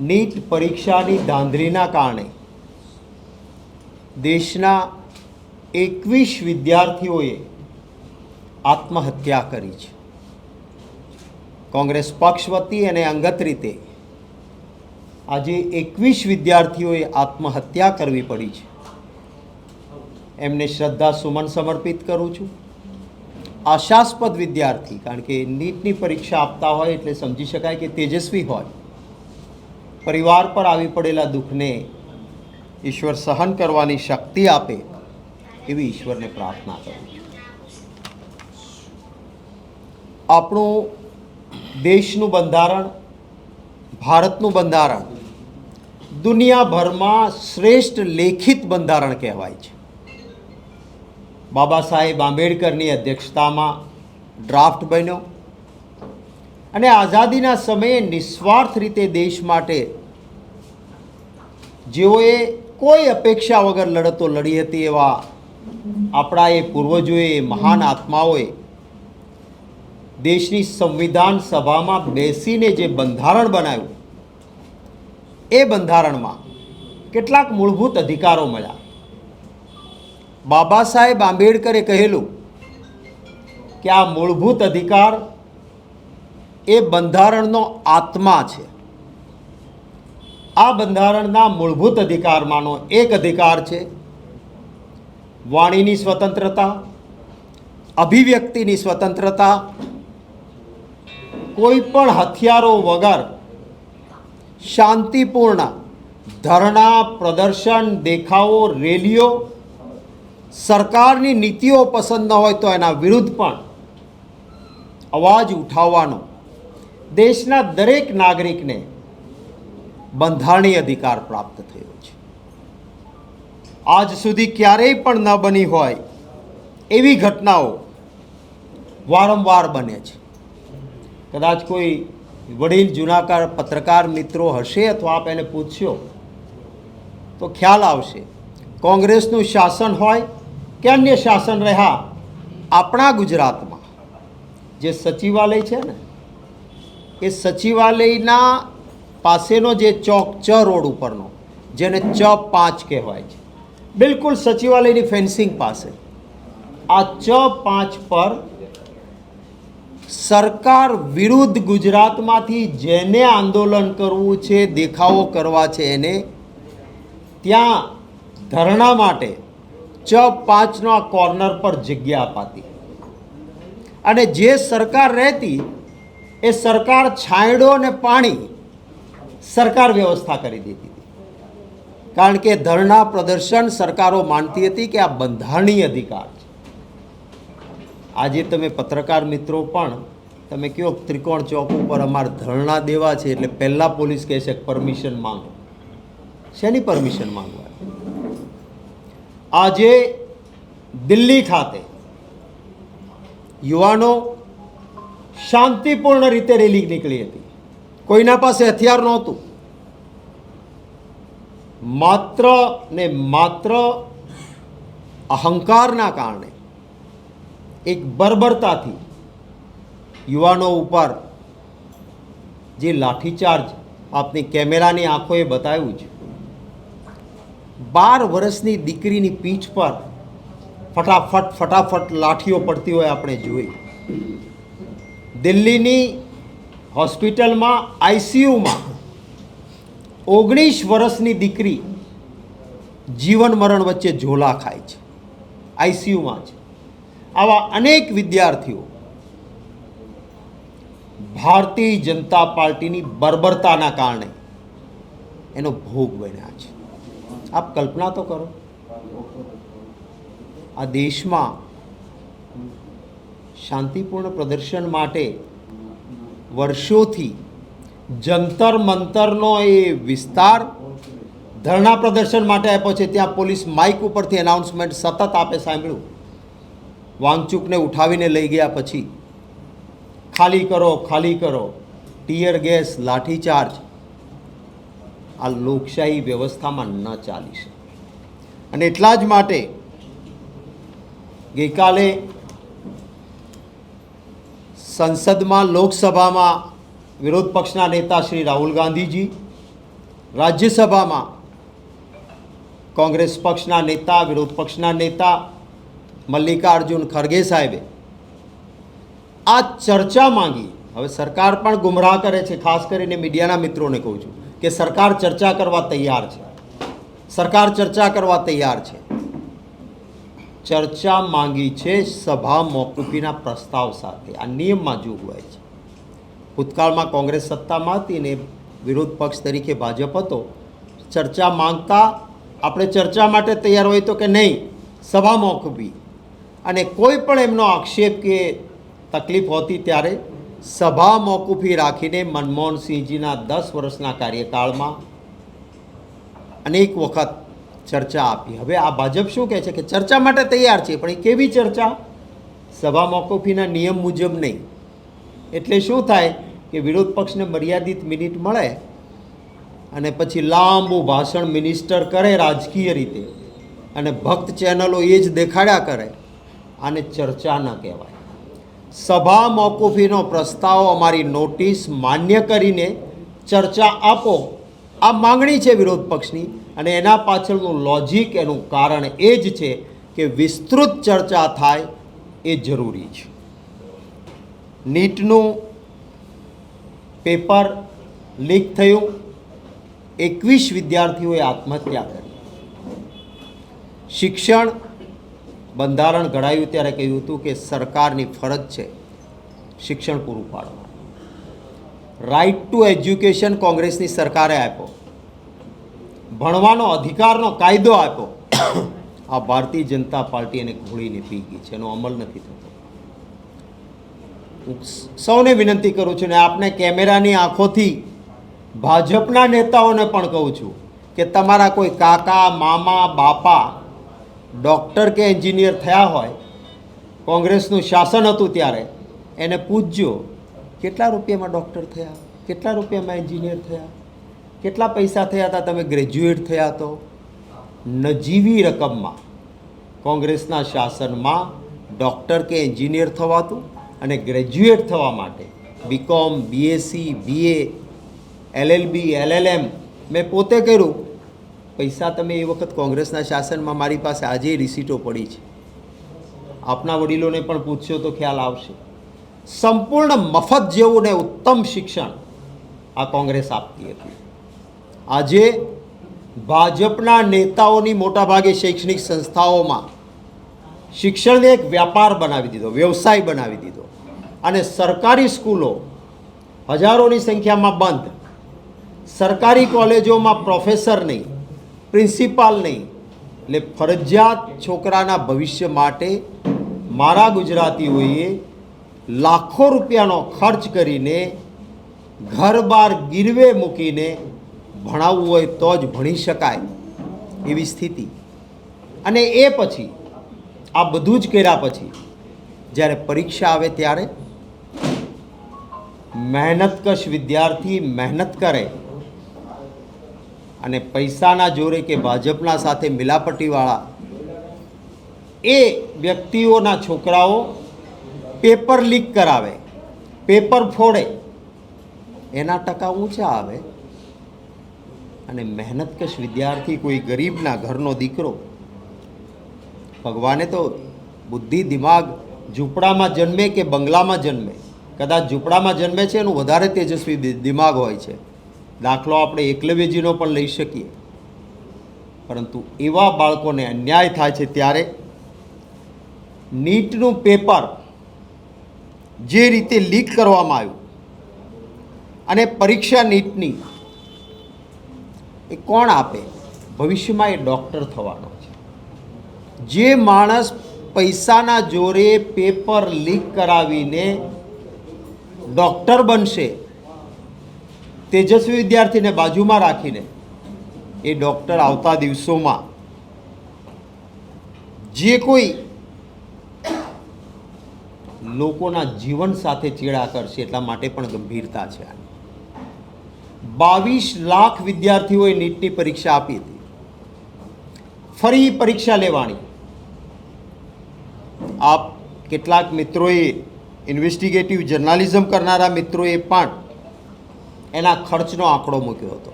NEET પરીક્ષાની ધાંધલીના કારણે દેશના 21 વિદ્યાર્થીઓએ આત્મહત્યા કરી છે. કોંગ્રેસ પક્ષ વતી અને અંગત રીતે આજે 21 વિદ્યાર્થીઓએ આત્મહત્યા કરવી પડી છે. એમને શ્રદ્ધા સુમન સમર્પિત કરું છું. આશાસ્પદ વિદ્યાર્થી, કારણ કે નીટની પરીક્ષા આપતા હોય એટલે સમજી શકાય કે તેજસ્વી હોય. પરિવાર પર આવી પડેલા દુઃખને ઈશ્વર સહન કરવાની શક્તિ આપે એવી ઈશ્વરને પ્રાર્થના કરું છું. આપણું દેશનું બંધારણ, ભારતનું બંધારણ દુનિયાભરમાં શ્રેષ્ઠ લેખિત બંધારણ કહેવાય છે. બાબા સાહેબ આંબેડકરની અધ્યક્ષતામાં ડ્રાફ્ટ બન્યો અને આઝાદીના સમયે નિસ્વાર્થ રીતે દેશ માટે જેઓએ કોઈ અપેક્ષા વગર લડતો લડી હતી એવા આપણા એ પૂર્વજોએ, મહાન આત્માઓએ દેશની સંવિધાન સભામાં બેસીને જે બંધારણ બનાવ્યું એ બંધારણમાં કેટલાક મૂળભૂત અધિકારો મળ્યા. બાબા સાહેબ આંબેડકરે કહેલું કે આ મૂળભૂત અધિકાર એ બંધારણનો આત્મા છે. આ બંધારણના મૂળભૂત અધિકારમાંનો એક અધિકાર છે વાણીની સ્વતંત્રતા, અભિવ્યક્તિની સ્વતંત્રતા, કોઈ પણ હથિયારો વગર શાંતિપૂર્ણ ધરણા, પ્રદર્શન, દેખાવો, રેલીઓ, સરકારની નીતિઓ પસંદ ન હોય તો એના વિરુદ્ધ પણ અવાજ ઉઠાવવાનો દેશના દરેક નાગરિકને બંધારણીય અધિકાર પ્રાપ્ત થયો છે. આજ સુધી ક્યારેય પણ ન બની હોય એવી ઘટનાઓ વારંવાર બને છે. કદાચ કોઈ વડીલ જૂનાકાર પત્રકાર મિત્રો હશે અથવા આપ એને પૂછશો તો ખ્યાલ આવશે. કોંગ્રેસનું શાસન હોય કે અન્ય શાસન રહ્યા આપણા ગુજરાતમાં જે સચિવાલય છે ને એ સચિવાલયના પાસેનો જે ચોક ચ રોડ ઉપરનો, જેને ચ5 કહેવાય છે, બિલકુલ સચિવાલયની ફેન્સિંગ પાસે આ ચ5 પર સરકાર વિરુદ્ધ ગુજરાતમાંથી જેને આંદોલન કરવું છે, દેખાવો કરવા છે, એને ત્યાં ધરણા માટે ચ5નો આ કોર્નર પર જગ્યા અપાતી અને જે સરકાર રહેતી એ સરકાર છાંયડો અને પાણી સરકાર વ્યવસ્થા કરી દેતી હતી. કારણ કે ધરણા પ્રદર્શન સરકારો માનતી હતી કે આ બંધારણીય અધિકાર છે. આજે તમે પત્રકાર મિત્રો પણ તમે કહો ત્રિકોણ ચોક ઉપર અમારે ધરણા દેવા છે એટલે પહેલાં પોલીસ કહે છે પરમિશન માંગો. શેની પરમિશન માંગવા? આજે દિલ્હી ખાતે યુવાનો શાંતિપૂર્ણ રીતે રેલી નીકળી હતી. કોઈના પાસે હથિયાર નહોતું. માત્ર ને માત્ર અહંકારના કારણે એક બર્બરતાથી યુવાનો ઉપર જે લાઠીચાર્જ આપની કેમેરાની આંખોએ બતાવ્યું છે. 12 વર્ષની દીકરીની પીઠ પર ફટાફટ લાઠીઓ પડતી હોય આપણે જોઈ. દિલ્હીની હોસ્પિટલમાં આઈસીયુમાં 19 વર્ષની દીકરી જીવન મરણ વચ્ચે ઝોલા ખાય છે, આઈસીયુમાં છે. આવા અનેક વિદ્યાર્થીઓ ભારતીય જનતા પાર્ટીની બર્બરતાના કારણે એનો ભોગ બન્યા છે. આપ કલ્પના તો કરો, આ દેશમાં શાંતિપૂર્ણ પ્રદર્શન માટે વર્ષોથી જંતર મંતરનો એ વિસ્તાર ધરણા પ્રદર્શન માટે આપ્યો છે. ત્યાં પોલીસ માઇક ઉપરથી એનાઉન્સમેન્ટ સતત આપે સાંભળ્યું. વાંગચૂકને ઉઠાવીને લઈ ગયા પછી ખાલી કરો, ખાલી કરો, ટીયર ગેસ, લાઠીચાર્જ. આ લોકશાહી વ્યવસ્થામાં ન ચાલી શકે. અને એટલા જ માટે ગઈકાલે સંસદમાં, લોકસભામાં વિરોધ પક્ષના નેતા શ્રી રાહુલ ગાંધીજી રાજ્યસભામાં કોંગ્રેસ પક્ષના નેતા, વિરોધ પક્ષના નેતા મલ્લિકાર્જુન ખરગે સાહેબે આ ચર્ચા માંગી. હવે સરકાર પણ ગુમરાહ કરે છે, ખાસ કરીને મીડિયાના મિત્રોને કહું છું કે સરકાર ચર્ચા કરવા તૈયાર છે, સરકાર ચર્ચા કરવા તૈયાર છે. ચર્ચા માંગી છે સભા મોકૂફીના પ્રસ્તાવ સાથે. આ નિયમમાં જોગવાઈ છે. ભૂતકાળમાં કોંગ્રેસ સત્તામાં હતી ને વિરોધ પક્ષ તરીકે ભાજપ હતો. ચર્ચા માંગતા આપણે ચર્ચા માટે તૈયાર હોય તો કે નહીં, સભા મોકૂફી. અને કોઈ પણ એમનો આક્ષેપ કે તકલીફ હોતી ત્યારે સભા મોકૂફી રાખીને મનમોહનસિંહજીના 10 વર્ષના કાર્યકાળમાં અનેક વખત ચર્ચા આપી. હવે આ ભાજપ શું કહે છે કે ચર્ચા માટે તૈયાર છે, પણ એ કેવી ચર્ચા? સભા મોકૂફીના નિયમ મુજબ નહીં. એટલે શું થાય કે વિરોધ પક્ષને મર્યાદિત મિનિટ મળે અને પછી લાંબુ ભાષણ મિનિસ્ટર કરે રાજકીય રીતે, અને ભક્ત ચેનલો એ જ દેખાડ્યા કરે. આને ચર્ચા ન કહેવાય. સભા મોકૂફીનો પ્રસ્તાવ અમારી નોટિસ માન્ય કરીને ચર્ચા આપો, આ માંગણી છે વિરોધ પક્ષની. અને એના પાછળનું લોજિક, એનું કારણ એ જ છે કે વિસ્તૃત ચર્ચા થાય એ જરૂરી છે. નીટનું પેપર લીક થયું, 21 વિદ્યાર્થીઓએ આત્મહત્યા કરી. શિક્ષણ બંધારણ ઘડાયું ત્યારે કહ્યું હતું કે સરકારની ફરજ છે શિક્ષણ પૂરું પાડવાનું. રાઇટ ટુ એજ્યુકેશન કોંગ્રેસની સરકારે આપ્યો, ભણવાનો અધિકારનો કાયદો આપ્યો. આ ભારતીય જનતા પાર્ટી એને ઘોળીને પી ગઈ છે, એનો અમલ નથી થતો. હું સૌને વિનંતી કરું છું ને આપને કેમેરાની આંખોથી ભાજપના નેતાઓને પણ કહું છું કે તમારા કોઈ કાકા, મામા, બાપા ડૉક્ટર કે એન્જિનિયર થયા હોય, કોંગ્રેસનું શાસન હતું ત્યારે, એને પૂછજો કેટલા રૂપિયામાં ડૉક્ટર થયા, કેટલા રૂપિયામાં એન્જિનિયર થયા, કેટલા પૈસા થયા હતા તમે ગ્રેજ્યુએટ થયા તો? નજીવી રકમમાં કોંગ્રેસના શાસનમાં ડૉક્ટર કે એન્જિનિયર થવાતું, અને ગ્રેજ્યુએટ થવા માટે BCom, BSc, BA, LLB, LLM મેં પોતે કર્યું. પૈસા તમે એ વખત કોંગ્રેસના શાસનમાં, મારી પાસે આજે રિસીટો પડી છે, આપના વડીલોને પણ પૂછશો તો ખ્યાલ આવશે. સંપૂર્ણ મફત જેવું ને ઉત્તમ શિક્ષણ આ કોંગ્રેસ આપતી હતી. આજે ભાજપના નેતાઓની મોટાભાગે શૈક્ષણિક સંસ્થાઓમાં શિક્ષણને એક વ્યાપાર બનાવી દીધો, વ્યવસાય બનાવી દીધો. અને સરકારી સ્કૂલો હજારોની સંખ્યામાં બંધ, સરકારી કોલેજોમાં પ્રોફેસર નહીં, પ્રિન્સિપાલ નહીં. એટલે ફરજિયાત છોકરાના ભવિષ્ય માટે મારા ગુજરાતીઓએ લાખો રૂપિયાનો ખર્ચ કરીને ઘર બાર ગીરવે મૂકીને ભણાવવું હોય તો જ ભણી શકાય એવી સ્થિતિ. અને એ પછી આ બધું જ કર્યા પછી જ્યારે પરીક્ષા આવે ત્યારે મહેનતકશ વિદ્યાર્થી મહેનત કરે અને પૈસાના જોરે કે ભાજપના સાથે મિલાપટીવાળા એ વ્યક્તિઓના છોકરાઓ પેપર લીક કરાવે, પેપર ફોડે, એના ટકા ઊંચા આવે. અને મહેનતકશ વિદ્યાર્થી, કોઈ ગરીબના ઘરનો દીકરો, ભગવાને તો બુદ્ધિ, દિમાગ ઝૂંપડામાં જન્મે કે બંગલામાં જન્મે, કદાચ ઝૂંપડામાં જન્મે છે એનું વધારે તેજસ્વી દિમાગ હોય છે. દાખલો આપણે એકલવ્યજીનો પણ લઈ શકીએ. પરંતુ એવા બાળકોને અન્યાય થાય છે ત્યારે નીટનું પેપર જે રીતે લીક કરવામાં આવ્યું અને પરીક્ષા નીટની એ કોણ આપે? ભવિષ્યમાં એ ડૉક્ટર થવાનો છે. જે માણસ પૈસાના જોરે પેપર લીક કરાવીને ડૉક્ટર બનશે, તેજસ્વી વિદ્યાર્થીને બાજુમાં રાખીને, એ ડૉક્ટર આવતા દિવસોમાં જે કોઈ લોકોના જીવન સાથે ચેડા કરશે, એટલા માટે પણ ગંભીરતા છે. 22 લાખ વિદ્યાર્થીઓએ નીટની પરીક્ષા આપી હતી. ફરી પરીક્ષા લેવાની. આપ કેટલાક મિત્રોએ, ઇન્વેસ્ટિગેટિવ જર્નાલિઝમ કરનારા મિત્રોએ પણ એના ખર્ચનો આંકડો મૂક્યો હતો.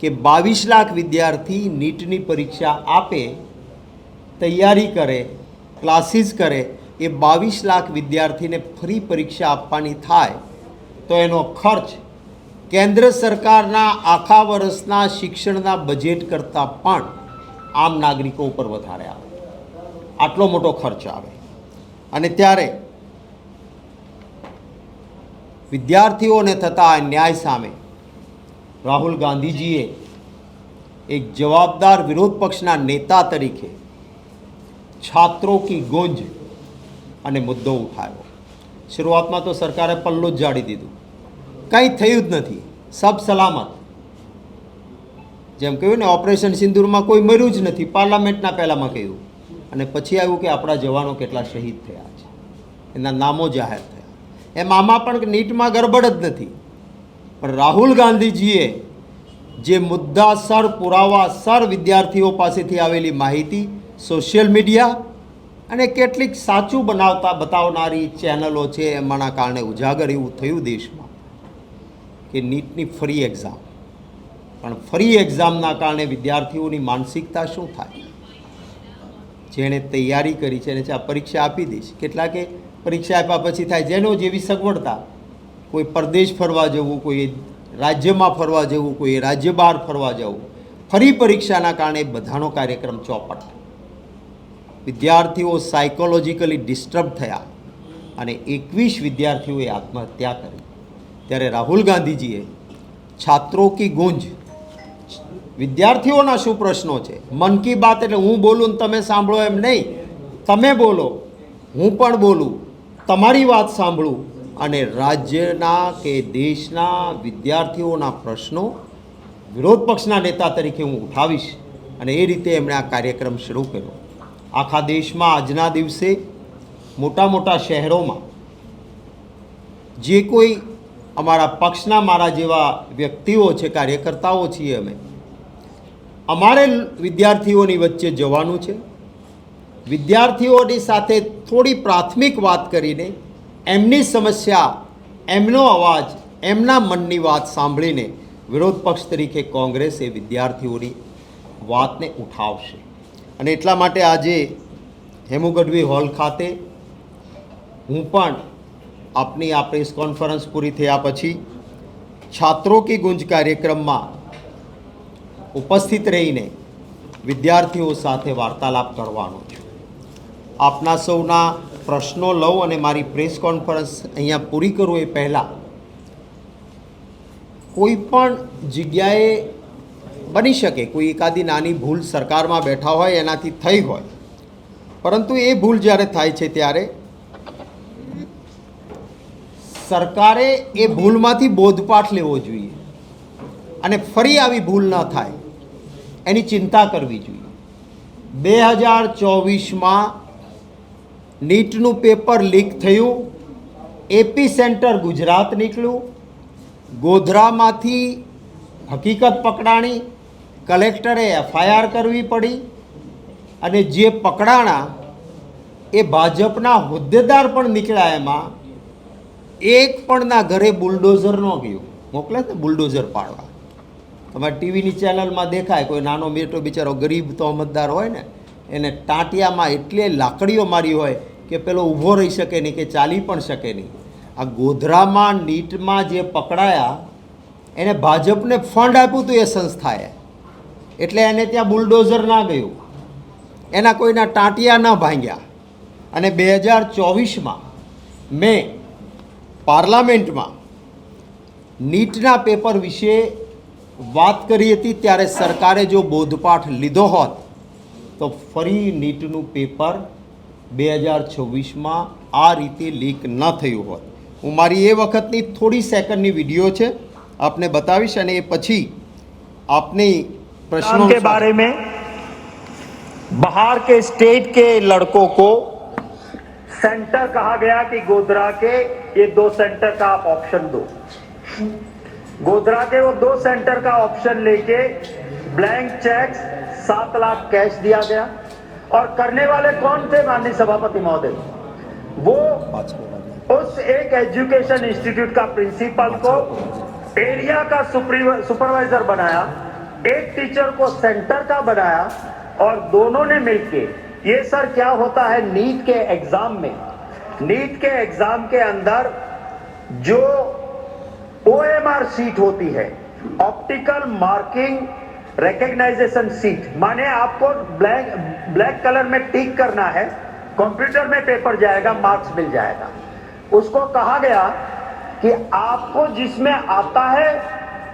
કે 22 લાખ વિદ્યાર્થી નીટની પરીક્ષા આપે, તૈયારી કરે, ક્લાસીસ કરે, એ 22 લાખ વિદ્યાર્થીને ફરી પરીક્ષા આપવાની થાય તો એનો ખર્ચ કેન્દ્ર સરકારના આખા વર્ષના શિક્ષણના બજેટ કરતાં પણ આમ નાગરિકો ઉપર વધારે આવે, આટલો મોટો ખર્ચ આવે. અને ત્યારે વિદ્યાર્થીઓને થતા અન્યાય સામે રાહુલ ગાંધીજીએ એક જવાબદાર વિરોધ પક્ષના નેતા તરીકે છાત્રો કી ગુંજ અને મુદ્દો ઉઠાવ્યો. શરૂઆતમાં તો સરકારે પલ્લું જ જાડી દીધું, કંઈ થયું જ નથી, સબ સલામત. જેમ કહ્યું ને, ઓપરેશન સિંદૂરમાં કોઈ મર્યું જ નથી, પાર્લામેન્ટના પહેલામાં કહ્યું. અને પછી આવ્યું કે આપણા જવાનો કેટલા શહીદ થયા છે, એના નામો જાહેર થયા. એમ આમાં પણ નીટમાં ગરબડ જ નથી. પણ રાહુલ ગાંધીજીએ જે મુદ્દાસર પુરાવાસર વિદ્યાર્થીઓ પાસેથી આવેલી માહિતી સોશિયલ મીડિયા અને કેટલીક સાચું બતાવનારી ચેનલો છે એમાંના કારણે ઉજાગર એવું થયું દેશમાં કે નીટની ફરી એક્ઝામ. પણ ફરી એક્ઝામના કારણે વિદ્યાર્થીઓની માનસિકતા શું થાય? જેણે તૈયારી કરી છે એને આ પરીક્ષા આપી દઈશ. કેટલાકે પરીક્ષા આપ્યા પછી થાય જેનો જેવી સગવડતા, કોઈ પરદેશ ફરવા જવું, કોઈ રાજ્યમાં ફરવા જવું, કોઈ રાજ્ય બહાર ફરવા જવું. ફરી પરીક્ષાના કારણે બધાનો કાર્યક્રમ ચોપટ. વિદ્યાર્થીઓ સાયકોલોજીકલી ડિસ્ટર્બ થયા અને 21 વિદ્યાર્થીઓએ આત્મહત્યા કરી. ત્યારે રાહુલ ગાંધીજીએ છાત્રો કી ગુંજ, વિદ્યાર્થીઓના શું પ્રશ્નો છે, મન કી બાત એટલે હું બોલું ને તમે સાંભળો એમ નહીં, તમે બોલો, હું પણ બોલું, તમારી વાત સાંભળું અને રાજ્યના કે દેશના વિદ્યાર્થીઓના પ્રશ્નો વિરોધ પક્ષના નેતા તરીકે હું ઉઠાવીશ. અને એ રીતે એમણે આ કાર્યક્રમ શરૂ કર્યો. આખા દેશમાં આજના દિવસે મોટા મોટા શહેરોમાં જે કોઈ અમારા પક્ષના મારા જેવા વ્યક્તિઓ છે, કાર્યકર્તાઓ છીએ અમે, અમારે વિદ્યાર્થીઓની વચ્ચે જવાનું છે. વિદ્યાર્થીઓની સાથે થોડી પ્રાથમિક વાત કરીને એમની સમસ્યા, એમનો અવાજ, એમના મનની વાત સાંભળીને વિરોધ પક્ષ તરીકે કોંગ્રેસ એ વિદ્યાર્થીઓની વાતને ઉઠાવશે. અને એટલા માટે આજે હેમુ ગઢવી હોલ ખાતે હું પણ આપની આ પ્રેસ કોન્ફરન્સ પૂરી થયા પછી છાત્રો કી ગુંજ કાર્યક્રમમાં ઉપસ્થિત રહીને વિદ્યાર્થીઓ સાથે વાર્તાલાપ કરવાનો છું. આપના સૌના પ્રશ્નો લઉં અને મારી પ્રેસ કોન્ફરન્સ અહીંયા પૂરી કરું એ પહેલાં કોઈ પણ જગ્યાએ બની શકે કોઈ એકાદી નાની ભૂલ સરકારમાં બેઠા હોય એનાથી થઈ હોય, પરંતુ એ ભૂલ જ્યારે થાય છે ત્યારે સરકારે એ ભૂલમાંથી બોધપાઠ લેવો જોઈએ અને ફરી આવી ભૂલ ન થાય એની ચિંતા કરવી જોઈએ. 2024માં નીટનું પેપર લીક થયું, એપી સેન્ટર ગુજરાત નીકળ્યું, ગોધરામાંથી હકીકત પકડાણી, કલેક્ટરે FIR કરવી પડી અને જે પકડાણા એ ભાજપના હોદ્દેદાર પણ નીકળ્યા. એમાં એક પણના ઘરે બુલડોઝર ન ગયું, મોકલે ને બુલડોઝર પાડવા. તમારે ટીવીની ચેનલમાં દેખાય કોઈ નાનો બેટો બિચારો ગરીબ તહોમતદાર હોય ને એને ટાંટિયામાં એટલે લાકડીઓ મારી હોય કે પેલો ઊભો રહી શકે નહીં કે ચાલી પણ શકે નહીં. આ ગોધરામાં નીટમાં જે પકડાયા એને ભાજપને ફંડ આપ્યું હતું એ સંસ્થાએ, એટલે એને ત્યાં બુલડોઝર ના ગયું, એના કોઈના ટાંટિયા ન ભાંગ્યા. અને 2024માં મેં પાર્લામેન્ટમાં નીટના પેપર વિશે વાત કરી હતી ત્યારે સરકારે જો બોધપાઠ લીધો હોત તો ફરી નીટનું પેપર 2026માં આ રીતે લીક ન થયું હોત. હું મારી એ વખતની થોડી સેકન્ડની વિડીયો છે आपने बताविश અને એ પછી આપની प्रश्नों के बारे में बाहर के स्टेट के लड़कों को सेंटर कहा गया कि गोधरा के ये 2 सेंटर का आप ऑप्शन दो. गोधरा के वो 2 सेंटर का ऑप्शन लेके ब्लैंक चेक 7 लाख कैश दिया गया. और करने वाले कौन थे माननीय सभापति महोदय? वो उस एक एजुकेशन इंस्टीट्यूट का प्रिंसिपल को एरिया का सुपरवाइजर बनाया एक टीचर को सेंटर का बनाया और दोनों ने मिलके, ये सर क्या होता है नीट के एग्जाम में, नीट के एग्जाम के अंदर जो OMR सीट होती है, ऑप्टिकल मार्किंग रिकग्नाइजेशन सीट, माने आपको ब्लैक कलर में टिक करना है, कंप्यूटर में पेपर जाएगा, मार्क्स मिल जाएगा। उसको कहा गया कि आपको जिसमें आता है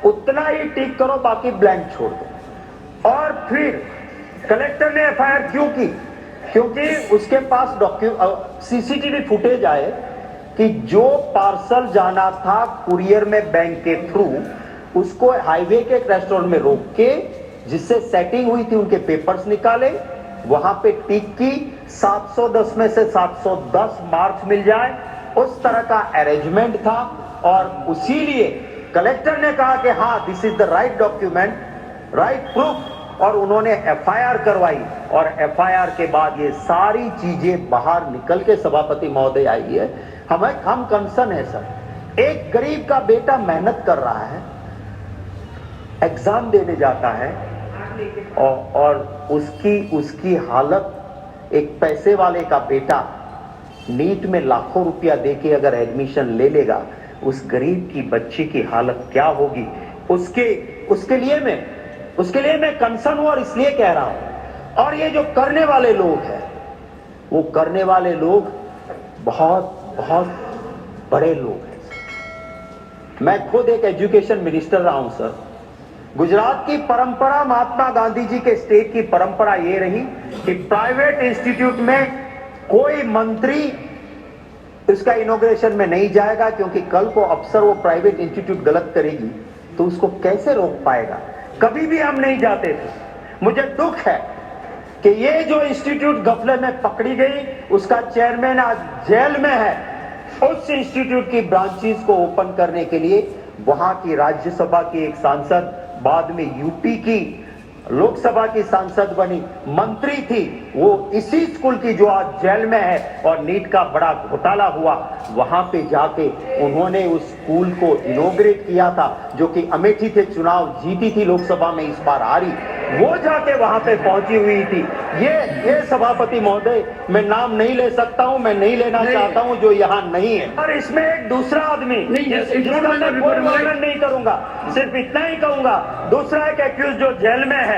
उतना ही टिक करो, बाकी ब्लैंक छोड़ दो। और फिर कलेक्टर ने FIR क्यों की? क्योंकि उसके पास CCTV फुटेज आए कि जो पार्सल जाना था कुरियर में बैंक के थ्रू, उसको हाईवे के एक रेस्टोरेंट में रोक के, जिससे सेटिंग हुई थी, उनके पेपर्स निकाले, वहां पे टिक की, 710 में से 710 मार्क्स मिल जाए, उस तरह का अरेंजमेंट था। और उसीलिए कलेक्टर ने कहा कि हाँ, this is the right document, right proof, और उन्होंने FIR करवाई। और FIR के बाद ये सारी चीजें बाहर निकल के सभापति महोदय आई है। हम कंसर्न है सर, एक गरीब का बेटा मेहनत कर रहा है, एग्जाम देने जाता है, और उसकी हालत, एक पैसे वाले का बेटा नीट में लाखों रुपया देके अगर एडमिशन ले लेगा, उस गरीब की बच्ची की हालत क्या होगी, उसके लिए मैं कंसर्न हूं और इसलिए कह रहा हूं। और ये जो करने वाले लोग हैं, वो करने वाले लोग बहुत बहुत बड़े लोग हैं। मैं खुद एक एजुकेशन मिनिस्टर रहा हूं सर। गुजरात की परंपरा, महात्मा गांधी जी के स्टेट की परंपरा ये रही कि प्राइवेट इंस्टीट्यूट में कोई मंत्री उसका इनॉग्रेशन में नहीं जाएगा, क्योंकि कल को अफसर वो प्राइवेट इंस्टीट्यूट गलत करेगी तो उसको कैसे रोक पाएगा। कभी भी हम नहीं जाते थे। मुझे दुख है कि ये जो इंस्टीट्यूट गफले में पकड़ी गई, उसका चेयरमैन आज जेल में है। उस इंस्टीट्यूट की ब्रांचेस को ओपन करने के लिए वहां की राज्यसभा की एक सांसद, बाद में यूपी की लोकसभा की सांसद बनी, मंत्री थी, वो इसी स्कूल की जो आज जेल में है, और नीट का बड़ा घोटाला हुआ, वहां पे जाके उन्होंने उस स्कूल को इनॉग्रेट किया था, जो कि अमेठी से चुनाव जीती थी लोकसभा में, इस बार हारी, वो जाके वहां पे पहुंची हुई थी। ये सभापति महोदय, मैं नाम नहीं ले सकता हूं, मैं नहीं लेना चाहता हूं, जो यहाँ नहीं है। और इसमें एक दूसरा आदमी, जिसका मैं कोई वर्णन नहीं करूंगा, सिर्फ इतना ही कहूंगा, दूसरा एक एक्यूज जो जेल में है,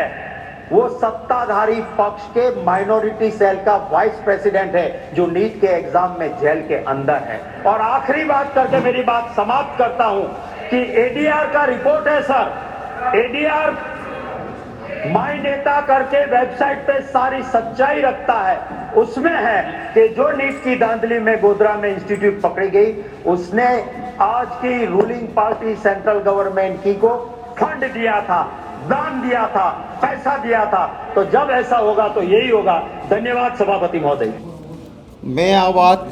वो सत्ताधारी पक्ष के माइनॉरिटी सेल का वाइस प्रेसिडेंट है, जो नीट के एग्जाम में जेल के अंदर है। और आखिरी बात करके मेरी बात समाप्त करता हूं कि ADR का रिपोर्ट है सर, ADR माई नेता करके वेबसाइट पे सारी सच्चाई रखता है। उसमें है कि जो नीट की धांधली में गोधरा में इंस्टीट्यूट पकड़ी गई, उसने आज की रूलिंग पार्टी सेंट्रल गवर्नमेंट की को फंड दिया था, दान दिया था, पैसा दिया था। तो जब ऐसा होगा तो यही होगा। धन्यवाद सभापति महोदय। મેં આ વાત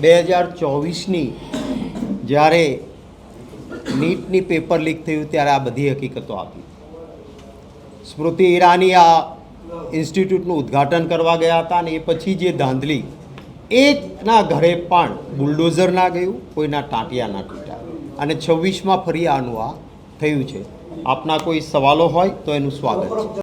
2024ની જ્યારે નીટની પેપર લીક થયું ત્યારે આ બધી હકીકતો આપી. સ્મૃતિ ઈરાની આ ઇન્સ્ટિટ્યૂટનું ઉદ્ઘાટન કરવા ગયા હતા અને એ પછી જે ધાંધલી, એકના ઘરે પણ બુલડોઝર ના ગયું, કોઈના ટાંટિયા ના તૂટ્યા, અને 26માં ફરી આનું આ થયું છે. આપના કોઈ સવાલો હોય તો એનું સ્વાગત છે.